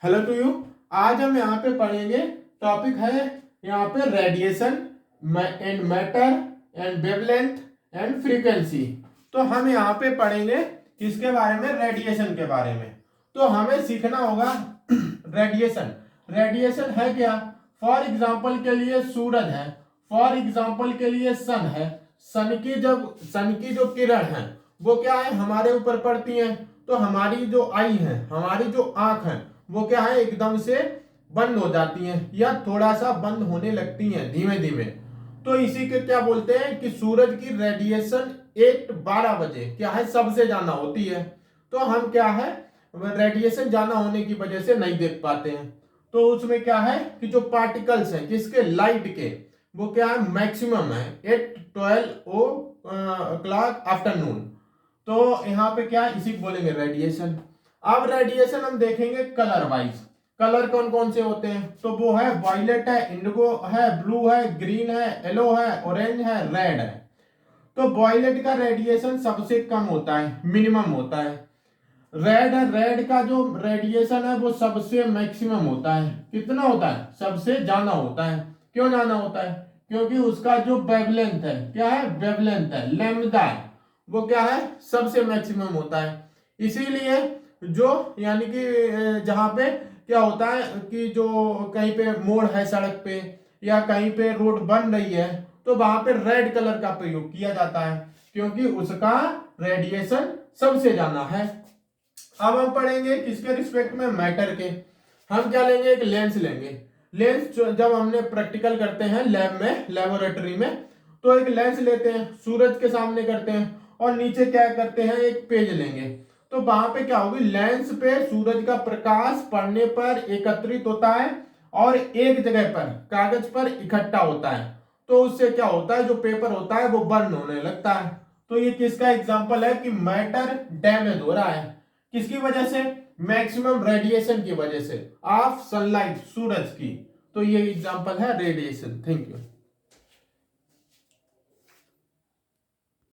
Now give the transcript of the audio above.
Hello to you. आज हम यहाँ पे पढ़ेंगे, टॉपिक है यहाँ पे radiation and matter and wavelength and frequency. तो हम यहाँ पे पढ़ेंगे किसके बारे में, रेडिएशन के बारे में। तो हमें सीखना होगा रेडिएशन। रेडिएशन है क्या? फॉर एग्जांपल के लिए सूरज है, फॉर एग्जांपल के लिए सन है। सन की जो किरण है वो क्या है, हमारे ऊपर पड़ती है तो हमारी जो आई है, हमारी जो आंख है वो क्या है, एकदम से बंद हो जाती हैं या थोड़ा सा बंद होने लगती हैं धीमे धीमे। तो इसी के क्या बोलते हैं कि सूरज की रेडिएशन 12 बजे क्या है, सबसे ज्यादा होती है। तो हम क्या है, रेडिएशन ज्यादा होने की वजह से नहीं देख पाते हैं। तो उसमें क्या है कि जो पार्टिकल्स हैं किसके, लाइट के, वो क्या है, मैक्सिमम है एट 12 o'clock आफ्टरनून। तो यहाँ पे क्या इसी को बोलेंगे रेडिएशन। अब रेडिएशन हम देखेंगे कलर वाइज। कलर कौन कौन से होते हैं, तो वो है वायलेट है, इंडिगो है, ब्लू है, ग्रीन है, येलो है, ऑरेंज है, रेड है। तो वायलेट का रेडिएशन सबसे कम होता है, मिनिमम होता है। रेड का जो रेडिएशन है वो सबसे मैक्सिमम होता है। कितना होता है, सबसे ज्यादा होता है। क्यों ज्यादा होता है? क्योंकि उसका जो वेवलेंथ है, क्या है, वेवलेंथ है, लैम्ब्डा, वो क्या है, सबसे मैक्सिमम होता है। इसीलिए जो यानी कि जहां पे क्या होता है कि जो कहीं पे मोड़ है सड़क पे या कहीं पे रोड बन रही है तो वहां पे रेड कलर का प्रयोग किया जाता है क्योंकि उसका रेडिएशन सबसे ज्यादा है। अब हम पढ़ेंगे किसके रिस्पेक्ट में, मैटर के। हम क्या लेंगे, एक लेंस लेंगे। लेंस जब हमने प्रैक्टिकल करते हैं लैब में, लेबोरेटरी में, तो एक लेंस लेते हैं, सूरज के सामने करते हैं और नीचे क्या करते हैं, एक पेज लेंगे। तो वहां पे क्या होगी, लेंस पे सूरज का प्रकाश पड़ने पर एकत्रित होता है और एक जगह पर कागज पर इकट्ठा होता है। तो उससे क्या होता है, जो पेपर होता है वो बर्न होने लगता है। तो ये किसका एग्जाम्पल है कि मैटर डैमेज हो रहा है, किसकी वजह से, मैक्सिमम रेडिएशन की वजह से ऑफ सनलाइट, सूरज की। तो ये एग्जांपल है रेडिएशन। Thank you.